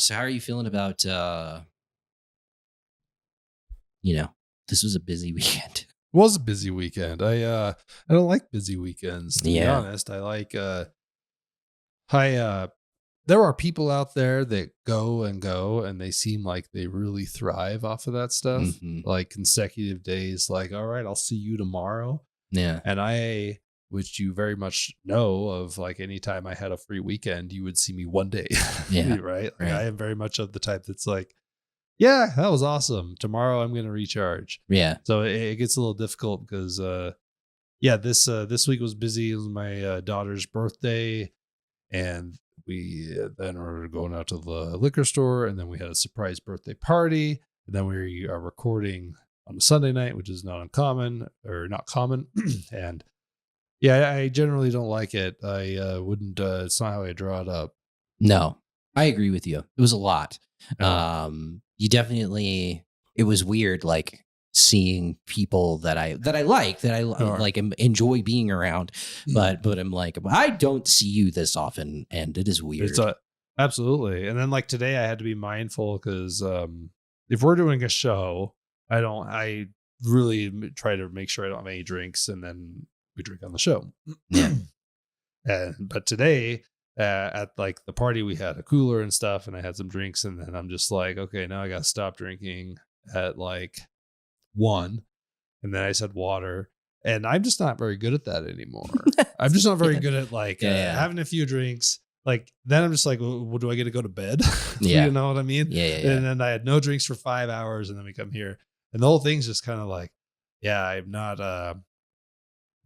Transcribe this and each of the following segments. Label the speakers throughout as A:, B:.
A: So how are you feeling about this was a busy weekend.
B: It was a busy weekend. I don't like busy weekends, to be honest. I like there are people out there that go and they seem like they really thrive off of that stuff.
A: Mhm.
B: Like consecutive days, like, all right, I'll see you tomorrow.
A: Yeah.
B: And I, which you very much know of, like anytime I had a free weekend, you would see me one day.
A: Yeah.
B: Right. Like
A: Right.
B: I am very much of the type that's like, yeah, that was awesome. Tomorrow I'm going to recharge.
A: Yeah.
B: So it gets a little difficult because, this week was busy. It was my daughter's birthday, and we then are going out to the liquor store, and then we had a surprise birthday party, and then we are recording on a Sunday night, which is not uncommon or not common. And yeah, I generally don't like it. I wouldn't. It's not how I draw it up.
A: No, I agree with you. It was a lot.
B: Yeah.
A: You definitely, it was weird, like seeing people that I like, that I
B: Sure.
A: like enjoy being around, but I'm like, I don't see you this often, and it is weird.
B: It's absolutely. And then like today, I had to be mindful because if we're doing a show, I really try to make sure I don't have any drinks, and then we drink on the show.
A: Yeah.
B: But today, at like the party, we had a cooler and stuff, and I had some drinks, and then I'm just like, okay, now I got to stop drinking at like 1, and then I said water, and I'm just not very good at that anymore. I'm just not very good at like having a few drinks. Like then I'm just like, well, do I get to go to bed?
A: Yeah.
B: You know what I mean?
A: Yeah.
B: And then I had no drinks for 5 hours, and then we come here, and the whole thing's just kind of like, yeah, I'm not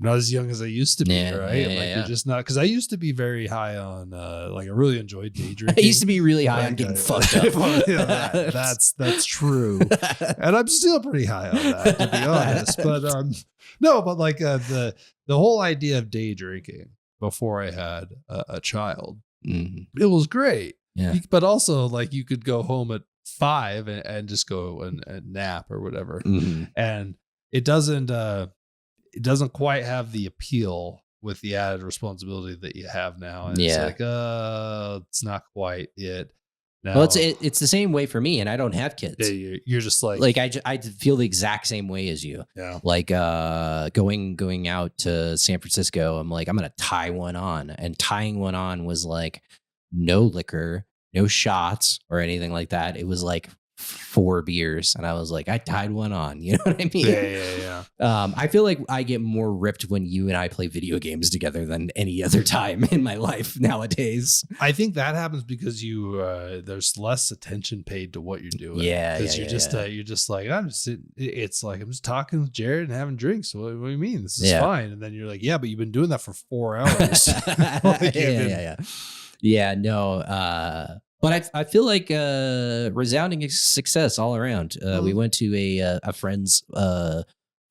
B: as young as I used to be, right? You're just not, because I used to be very high on like I really enjoyed day drinking.
A: I used to be really high on getting fucked up.
B: That's true. And I'm still pretty high on that, to be honest. But no, but like the whole idea of day drinking before I had a child, it was great.
A: Yeah.
B: But also like you could go home at 5 and just go and nap or whatever. And it doesn't quite have the appeal with the added responsibility that you have now. And it's like, it's not quite it. Now,
A: well, it's the same way for me, and I don't have kids.
B: You're just like
A: I feel the exact same way as you.
B: Yeah.
A: Like going out to San Francisco, I'm like, I'm gonna tie one on, and tying one on was like no liquor, no shots or anything like that. It was like 4 beers, and I was like, I tied one on. You know what I mean?
B: Yeah.
A: I feel like I get more ripped when you and I play video games together than any other time in my life nowadays.
B: I think that happens because you there's less attention paid to what you're doing. Because you're just like, it's like I'm just talking with Jared and having drinks. What do you mean? This is fine. And then you're like, yeah, but you've been doing that for 4 hours.
A: But I feel like resounding success all around. We went to a friend's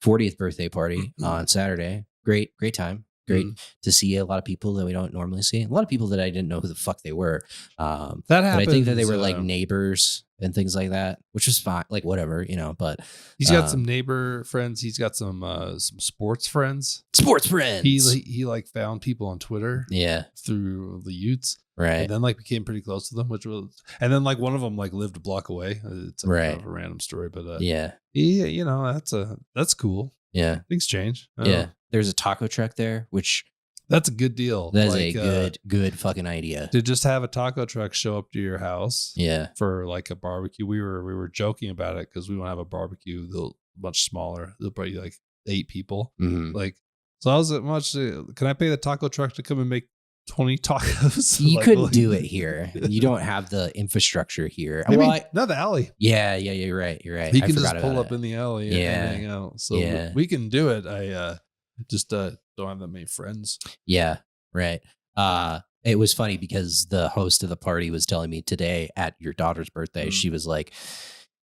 A: 40th birthday party on Saturday. Great time. Great to see a lot of people that we don't normally see. A lot of people that I didn't know who the fuck they were.
B: That happens.
A: But I think that they were like neighbors and things like that, which was fine. Like whatever, But
B: he's got some neighbor friends. He's got some sports friends.
A: Sports friends.
B: He like found people on Twitter.
A: Yeah. Through
B: the Utes.
A: Right.
B: And then like became pretty close to them, and then like one of them like lived a block away. It's kind of a random story, but that's cool.
A: Yeah.
B: Things change.
A: There's a taco truck there, which
B: that's a good deal.
A: That's like, a good fucking idea.
B: To just have a taco truck show up to your house.
A: Yeah.
B: For like a barbecue. We were joking about it because we want to have a barbecue much smaller. They'll probably like 8 people. Like, so I was at much. Can I pay the taco truck to come and make 20 tacos?
A: You couldn't do it here. You don't have the infrastructure here.
B: Not the alley.
A: Yeah, you're right.
B: He can just pull up in the alley and hang out. So we can do it. I just don't have that many friends. Yeah, right.
A: It was funny because the host of the party was telling me today at your daughter's birthday, she was like,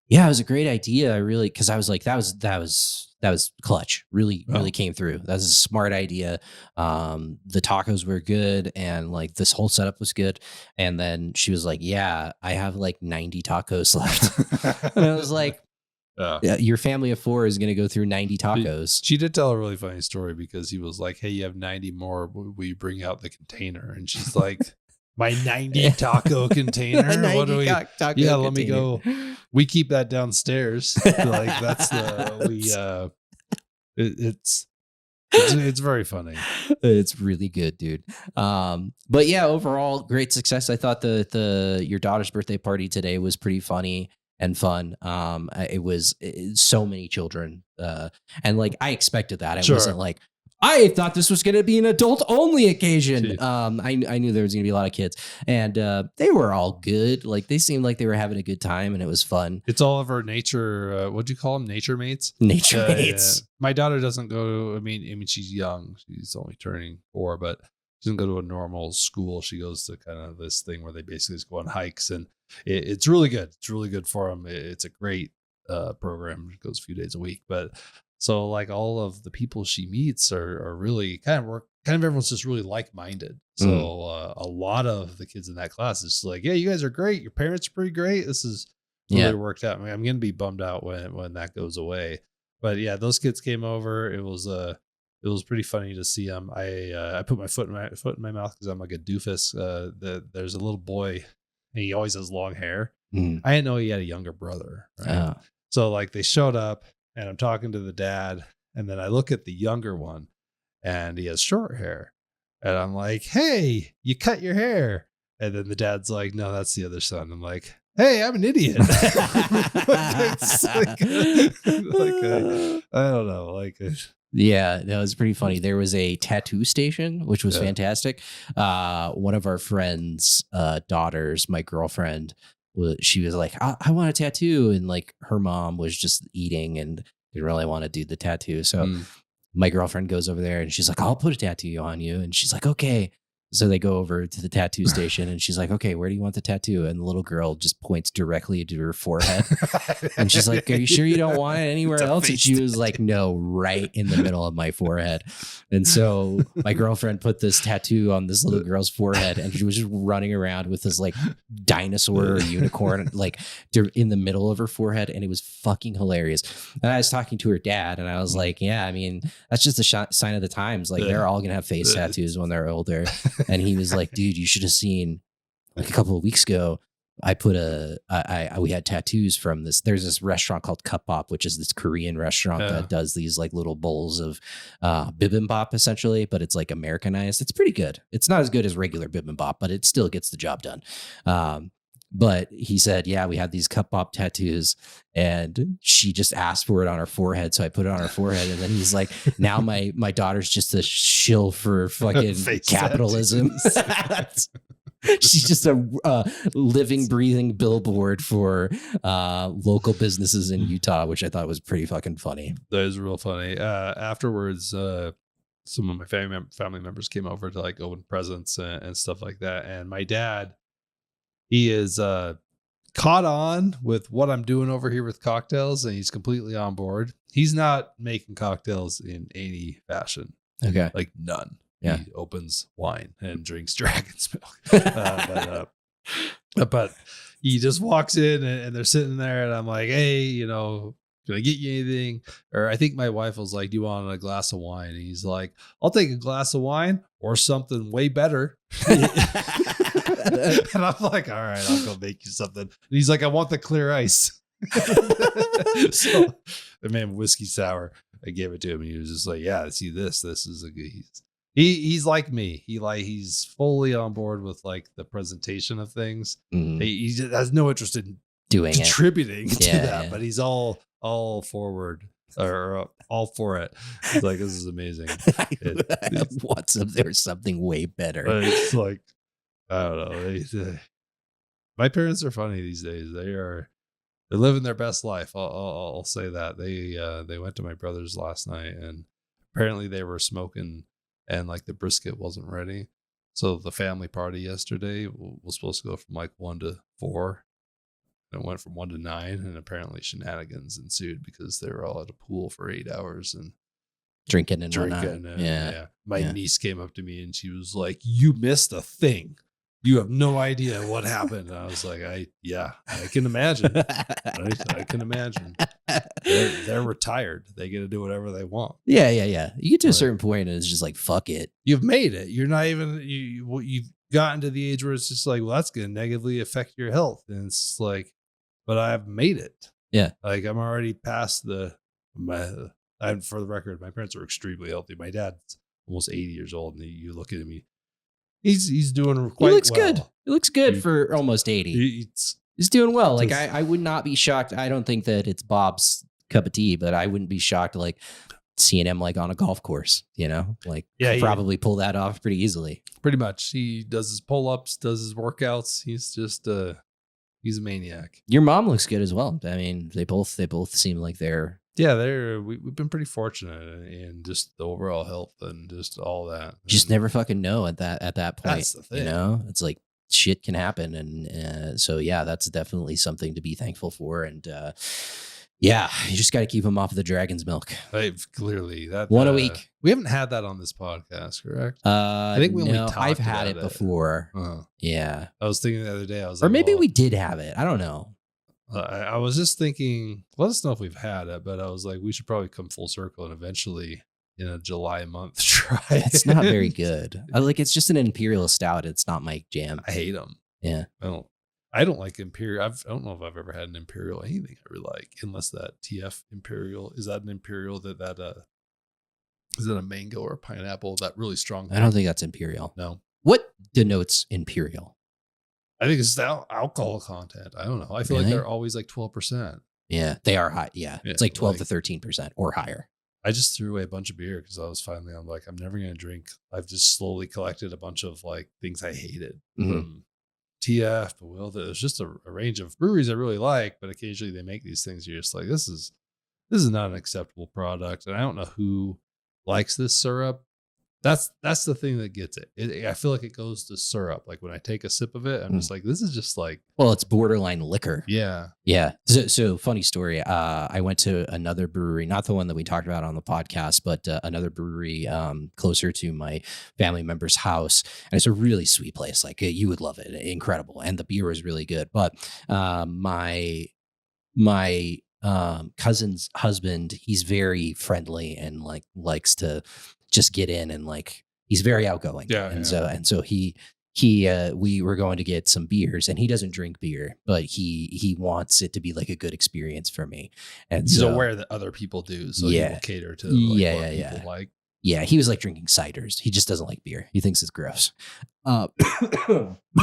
A: yeah, it was a great idea. I really, because I was like, that was clutch. Really came through. That was a smart idea. The tacos were good, and like this whole setup was good. And then she was like, yeah, I have like 90 tacos left. And I was like, your family of 4 is going to go through 90 tacos.
B: She did tell a really funny story because he was like, hey, you have 90 more. Will you bring out the container? And she's like, My 90 taco container. What do we?
A: Taco
B: Yeah, let
A: container.
B: me go. We keep that downstairs. Like that's the it's very funny.
A: It's really good, dude. But yeah, overall, great success. I thought your daughter's birthday party today was pretty funny and fun. It was so many children, and like I expected that. It
B: Sure.
A: wasn't like I thought this was going to be an adult only occasion.
B: Gee.
A: I knew there was going to be a lot of kids, and they were all good. Like they seemed like they were having a good time, and it was fun.
B: It's all of our nature. What'd you call them? Nature mates.
A: Nature mates.
B: Yeah. My daughter doesn't go. I mean, she's young. She's only turning 4, but she doesn't go to a normal school. She goes to kind of this thing where they basically just go on hikes, and it's really good. It's really good for them. It's a great program. It goes a few days a week, but. So like all of the people she meets are really kind of everyone's just really like-minded. So a lot of the kids in that class is just like, yeah, you guys are great. Your parents are pretty great. This is really worked out. I mean, I'm going to be bummed out when that goes away. But yeah, those kids came over. It was pretty funny to see them. I put my foot in my mouth because I'm like a doofus. There's a little boy and he always has long hair. I didn't know he had a younger brother. Right? So like they showed up. And I'm talking to the dad, and then I look at the younger one, and he has short hair. And I'm like, hey, you cut your hair. And then the dad's like, no, that's the other son. I'm like, hey, I'm an idiot. I don't know.
A: Yeah, that was pretty funny. There was a tattoo station, which was fantastic. One of our friends' daughters, my girlfriend, she was like, I want a tattoo. And like her mom was just eating and didn't really want to do the tattoo. So my girlfriend goes over there and she's like, I'll put a tattoo on you. And she's like, okay. So they go over to the tattoo station and she's like, okay, where do you want the tattoo? And the little girl just points directly to her forehead. And she's like, are you sure you don't want it anywhere else? And she was like, no, right in the middle of my forehead. And so my girlfriend put this tattoo on this little girl's forehead and she was just running around with this like dinosaur or unicorn like in the middle of her forehead. And it was fucking hilarious. And I was talking to her dad and I was like, yeah, I mean, that's just a sign of the times. Like they're all going to have face tattoos when they're older. And he was like, dude, you should have seen like a couple of weeks ago. I put we had tattoos from this. There's this restaurant called Cup Bop, which is this Korean restaurant that does these like little bowls of bibimbap essentially, but it's like Americanized. It's pretty good. It's not as good as regular bibimbap, but it still gets the job done. But he said, yeah, we had these Cup Bop tattoos and she just asked for it on her forehead. So I put it on her forehead. And then he's like, now my daughter's just a shill for fucking capitalism. She's just a living, breathing billboard for local businesses in Utah, which I thought was pretty fucking funny.
B: That is real funny. Afterwards, some of my family members came over to like open presents and stuff like that. And my dad, he is caught on with what I'm doing over here with cocktails, and he's completely on board. He's not making cocktails in any fashion.
A: Okay.
B: Like none.
A: Yeah.
B: He opens wine and drinks dragon's milk. But he just walks in and they're sitting there and I'm like, hey, can I get you anything? Or I think my wife was like, do you want a glass of wine? And he's like, I'll take a glass of wine or something way better. And I'm like, all right, I'll go make you something. And he's like, I want the clear ice. So the man whiskey sour, I gave it to him. And he was just like, yeah, see this. This is a good. He's like me. He's fully on board with like the presentation of things. He just has no interest in
A: doing
B: contributing to that, but he's all forward or all for it. He's like, this is amazing.
A: There's something way better.
B: But it's like, I don't know. My parents are funny these days. They're living their best life. I'll say that. They went to my brother's last night and apparently they were smoking and like the brisket wasn't ready. So the family party yesterday was supposed to go from like 1 to 4. And it went from 1 to 9. And apparently shenanigans ensued because they were all at a pool for 8 hours and
A: drinking.
B: And my niece came up to me and she was like, you missed a thing. You have no idea what happened. And I was like, I can imagine. I can imagine. They're retired. They get to do whatever they want.
A: Yeah. You get to a certain point and it's just like, fuck it.
B: You've made it. You're not even, you've gotten to the age where it's just like, well, that's going to negatively affect your health. And it's like, but I've made it.
A: Yeah.
B: Like I'm already past and for the record, my parents are extremely healthy. My dad's almost 80 years old. And you look at me, he's doing quite well.
A: He looks good. He looks good for almost 80. He's doing well. Like I would not be shocked. I don't think that it's Bob's cup of tea, but I wouldn't be shocked like seeing him like on a golf course, like probably pull that off pretty easily.
B: Pretty much. He does his pull-ups, does his workouts. He's just he's a maniac.
A: Your mom looks good as well. I mean, they both seem like
B: we've been pretty fortunate in just the overall health and just all that.
A: Just never fucking know at that point.
B: That's the thing.
A: It's like shit can happen, and so yeah, that's definitely something to be thankful for. And yeah, you just got to keep them off of the dragon's milk.
B: Clearly, that
A: one a week.
B: We haven't had that on this podcast, correct? I think we only talked
A: I've had it before. Yeah,
B: I was thinking the other day. I was
A: or
B: like,
A: maybe we did have it. I don't know.
B: I was just thinking, let us know if we've had it, but I was like, we should probably come full circle and eventually in a July month try.
A: It's not very good. It's just an imperial stout. It's not my jam.
B: I hate them.
A: Yeah,
B: I don't like imperial. I don't know if I've ever had an imperial anything I really like, unless that TF imperial. Is that an imperial that is it a mango or a pineapple? That really strong thing?
A: I don't think that's imperial.
B: No.
A: What denotes imperial?
B: I think it's the alcohol content. I don't know. I feel like they're always like 12%.
A: Yeah, they are high. Yeah, it's like 12 to 13% or higher.
B: I just threw away a bunch of beer because I'm like, I'm never going to drink. I've just slowly collected a bunch of like things I hated from TF, but there's just a range of breweries I really like, but occasionally they make these things. You're just like, this is not an acceptable product. And I don't know who likes this syrup. That's the thing that gets it. I feel like it goes to syrup. Like when I take a sip of it, I'm just like, this is just like,
A: well, it's borderline liquor.
B: Yeah.
A: Yeah. So funny story. I went to another brewery, not the one that we talked about on the podcast, but another brewery closer to my family member's house. And it's a really sweet place. Like you would love it. Incredible. And the beer is really good. But my cousin's husband, he's very friendly and like likes to just get in and like he's very outgoing. So we were going to get some beers and he doesn't drink beer, but he wants it to be like a good experience for me. And
B: he's aware that other people do, so he will cater to what people like.
A: Yeah, he was like drinking ciders. He just doesn't like beer. He thinks it's gross.
B: Has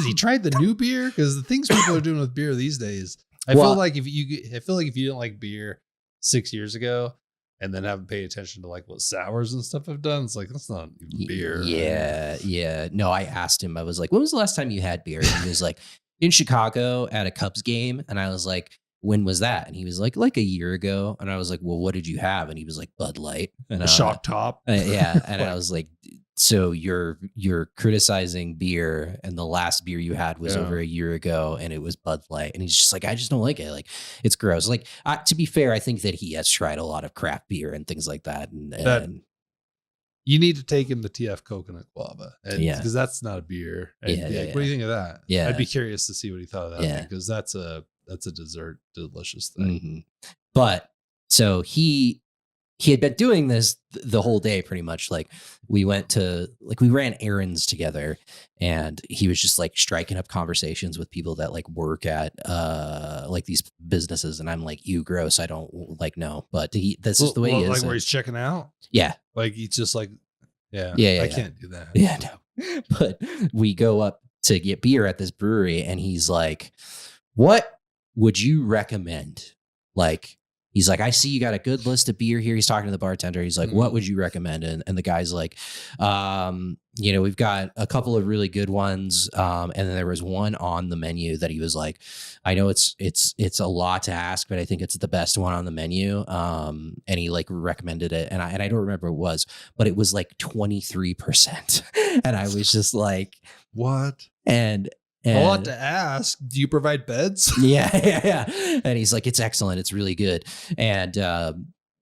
B: he tried the new beer? Because the things people are doing with beer these days, I feel like if you didn't like beer 6 years ago and then haven't paid attention to like what sours and stuff have done, it's like, that's not even beer.
A: Yeah. Right? Yeah. No, I asked him, I was like, when was the last time you had beer? And he was like, in Chicago at a Cubs game. And I was like, when was that? And he was like a year ago. And I was like, well, what did you have? And he was like, Bud Light. And
B: a Shock Top.
A: Yeah. And I was like, so you're criticizing beer, and the last beer you had was over a year ago, and it was Bud Light. And he's just like, I just don't like it. Like, it's gross. Like, to be fair, I think that he has tried a lot of craft beer and things like that. And
B: you need to take him the TF Coconut Guava, because that's not a beer. And what do you think of that?
A: Yeah,
B: I'd be curious to see what he thought of that, because that's a dessert, delicious thing.
A: Mm-hmm. But so he had been doing this the whole day, pretty much. Like we ran errands together, and he was just like striking up conversations with people that like work at like these businesses. And I'm like, you gross. I don't like, no, but this is the way he is.
B: Like where he's checking out.
A: Yeah.
B: Like he's just like, I can't do that.
A: Yeah, no. But we go up to get beer at this brewery, and he's like, what would you recommend? Like, he's like, I see you got a good list of beer here. He's talking to the bartender. He's like, what would you recommend? And the guy's like, we've got a couple of really good ones. And then there was one on the menu that he was like, I know it's a lot to ask, but I think it's the best one on the menu. And he like recommended it. And I don't remember what it was, but it was like 23%. And I was just like,
B: what?
A: And
B: a lot to ask. Do you provide beds?
A: Yeah. And he's like, it's excellent. It's really good. And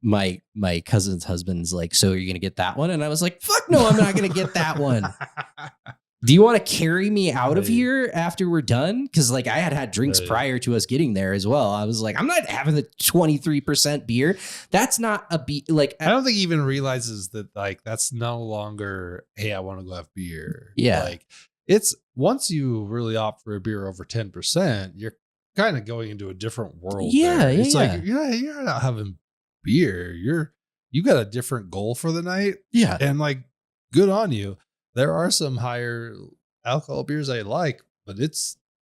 A: my cousin's husband's like, so you're going to get that one? And I was like, fuck no, I'm not going to get that one. Do you want to carry me out of here after we're done? Because like I had drinks prior to us getting there as well. I was like, I'm not having the 23% beer. That's not a beer. Like,
B: I don't think he even realizes that like that's no longer, hey, I want to go have beer.
A: Yeah.
B: Like, it's once you really opt for a beer over 10%, you're kind of going into a different world there. It's like you're not having beer. You got a different goal for the night.
A: Yeah.
B: And like, good on you. There are some higher alcohol beers I like, but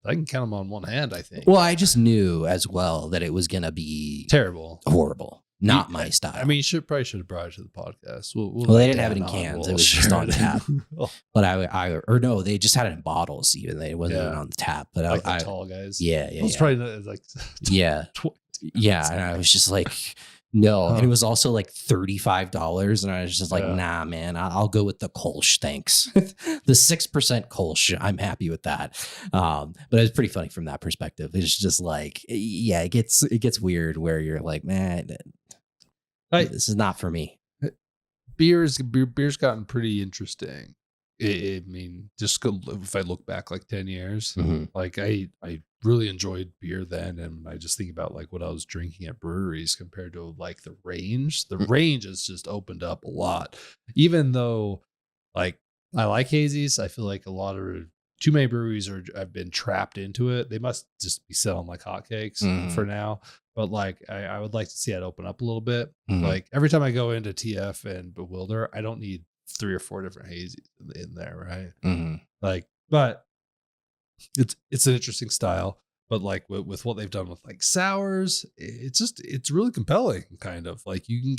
B: I can count them on one hand, I think.
A: Well, I just knew as well that it was gonna be
B: Terrible.
A: horrible. Not my style.
B: I mean, probably should have brought it to the podcast.
A: Well, they didn't have it in cans. It was just on tap. But or no, they just had it in bottles. Even it wasn't even on the tap. But
B: like the tall guys.
A: Yeah.
B: It's probably not, like
A: yeah. And I was just like, no. And it was also like $35, and I was just like, nah, man, I'll go with the Kolsch. Thanks. The 6% Kolsch. I'm happy with that. But it was pretty funny from that perspective. It's just like, yeah, it gets weird where you're like, man, this is not for me.
B: Beer's gotten pretty interesting. I mean, just if I look back like 10 years, like I really enjoyed beer then, and I just think about like what I was drinking at breweries compared to like the range. The range has just opened up a lot. Even though like I like hazies, I feel like a lot of too many breweries have been trapped into it. They must just be selling like hotcakes for now. But like I would like to see that open up a little bit. Like every time I go into TF and Bewilder, I don't need 3 or 4 different hazies in there, right? Like, but it's an interesting style. But like with what they've done with like sours, it's really compelling. Kind of like you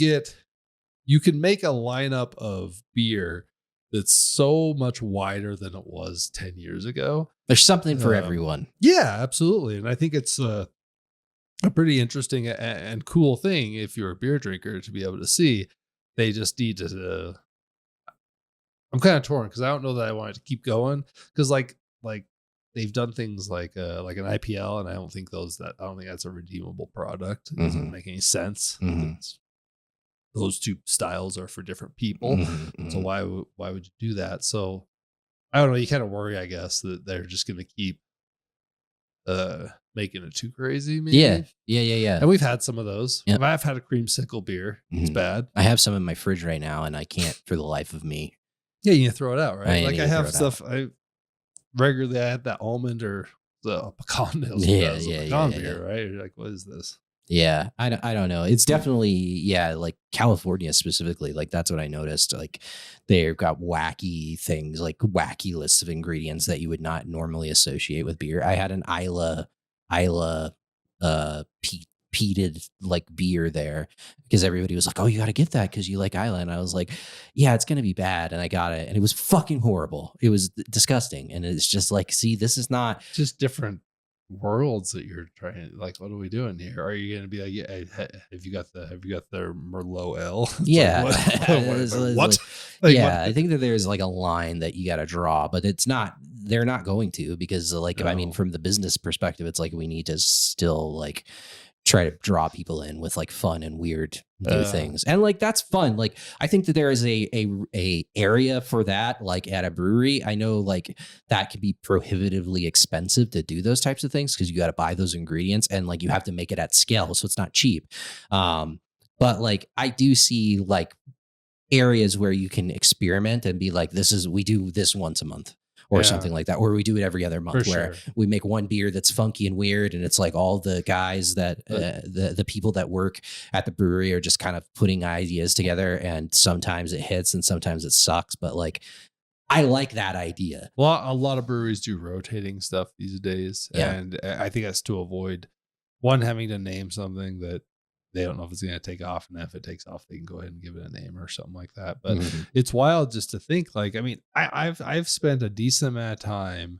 B: can make a lineup of beer that's so much wider than it was 10 years ago.
A: There's something for everyone.
B: Yeah, absolutely. And I think it's a pretty interesting and cool thing if you're a beer drinker to be able to see. They just need to. I'm kind of torn because I don't know that I want it to keep going because like they've done things like an IPL, and I don't think that's a redeemable product. It doesn't make any sense. Those two styles are for different people. So why would you do that? So I don't know. You kind of worry, I guess, that they're just going to keep making it too crazy. Maybe.
A: Yeah.
B: And we've had some of those.
A: Yep.
B: I've had a creamsicle beer. It's bad.
A: I have some in my fridge right now, and I can't for the life of me.
B: Yeah, you throw it out, right? Like I have stuff. I had that almond or the pecan. Pecan beer, right? You're like, what is this?
A: Yeah, I don't know. It's definitely, like California specifically. Like that's what I noticed. Like they've got wacky things, like wacky lists of ingredients that you would not normally associate with beer. I had an Isla peated like beer there because everybody was like, oh, you got to get that because you like Isla. And I was like, yeah, it's going to be bad. And I got it. And it was fucking horrible. It was disgusting. And it's just like, see, this is not
B: just different worlds that you're trying. Like, what are we doing here? Are you going to be like, have you got the Merlot L?
A: Yeah.
B: What?
A: I think that there's like a line that you got to draw, but they're not going to, because like, I mean, from the business perspective, it's like, we need to still like try to draw people in with like fun and weird new things. And like, that's fun. Like, I think that there is a area for that, like at a brewery. I know like that can be prohibitively expensive to do those types of things because you got to buy those ingredients and like you have to make it at scale. So it's not cheap. But like, I do see like areas where you can experiment and be like, we do this once a month. Or something like that, or we do it every other month, where we make one beer that's funky and weird, and it's like all the guys that the people that work at the brewery are just kind of putting ideas together, and sometimes it hits and sometimes it sucks, but like I like that idea.
B: Well, a lot of breweries do rotating stuff these days, and I think that's to avoid one having to name something that they don't know if it's going to take off, and if it takes off, they can go ahead and give it a name or something like that. But it's wild just to think, like, I mean, I've spent a decent amount of time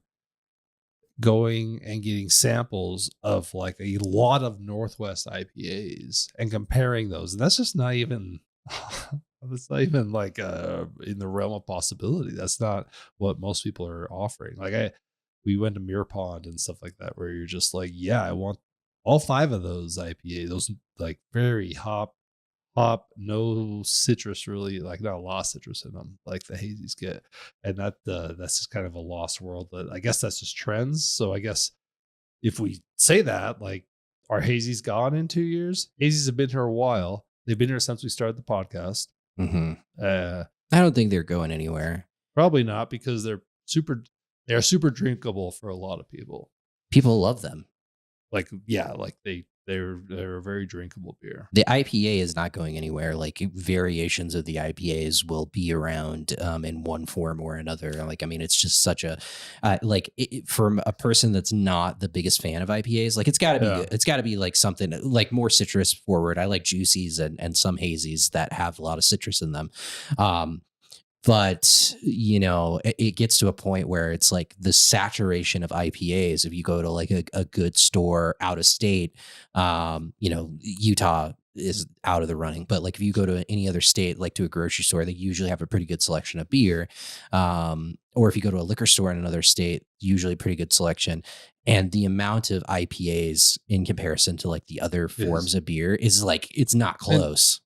B: going and getting samples of like a lot of Northwest IPAs and comparing those, and that's just not even that's not even like in the realm of possibility. That's not what most people are offering. Like we went to Muir Pond and stuff like that, where you're just like, yeah, I want all 5 of those IPA, those like very hop, no citrus, really, like not a lot of citrus in them, like the hazies get. And that's just kind of a lost world. That I guess that's just trends. So I guess if we say that, like, are hazies gone in 2 years? Hazies have been here a while. They've been here since we started the podcast.
A: I don't think they're going anywhere.
B: Probably not, because they're They are super drinkable for a lot of people.
A: People love them.
B: Like, yeah, like they're a very drinkable beer.
A: The IPA is not going anywhere. Like variations of the IPAs will be around in one form or another. Like, I mean, it's just such a from a person that's not the biggest fan of IPAs. Like, it's got to be
B: Yeah.
A: good. It's got to be like something like more citrus forward. I like juicies and some hazies that have a lot of citrus in them. But you know, it gets to a point where it's like the saturation of IPAs. If you go to like a good store out of state, you know, Utah is out of the running. But like if you go to any other state, like to a grocery store, they usually have a pretty good selection of beer. Or if you go to a liquor store in another state, usually pretty good selection. And the amount of IPAs in comparison to like the other forms of beer is like, it's not close.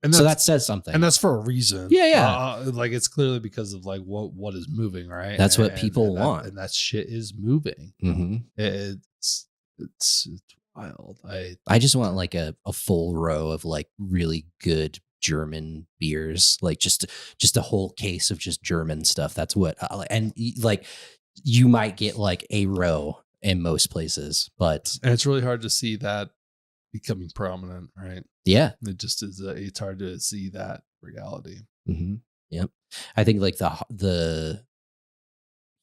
A: And so that says something.
B: And that's for a reason.
A: Yeah.
B: Like it's clearly because of like what is moving, right?
A: That's what people want.
B: And that shit is moving.
A: Mm-hmm.
B: It's wild.
A: I just want like a full row of like really good German beers, like just a whole case of just German stuff. That's what, and like you might get like a row in most places, and
B: it's really hard to see that becoming prominent, right?
A: Yeah,
B: it just is. It's hard to see that reality.
A: Mm-hmm. Yep, I think like the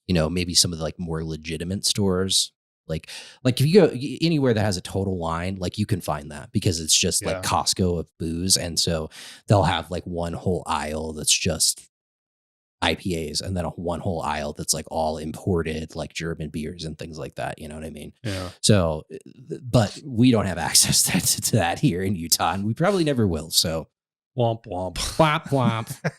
A: you know, maybe some of the like more legitimate stores. Like if you go anywhere that has a Total Wine, like you can find that because it's just like Costco of booze. And so they'll have like one whole aisle that's just IPAs and then one whole aisle that's like all imported, like German beers and things like that. You know what I mean?
B: Yeah.
A: So, but we don't have access to that here in Utah and we probably never will. So
B: womp womp.
A: Womp womp.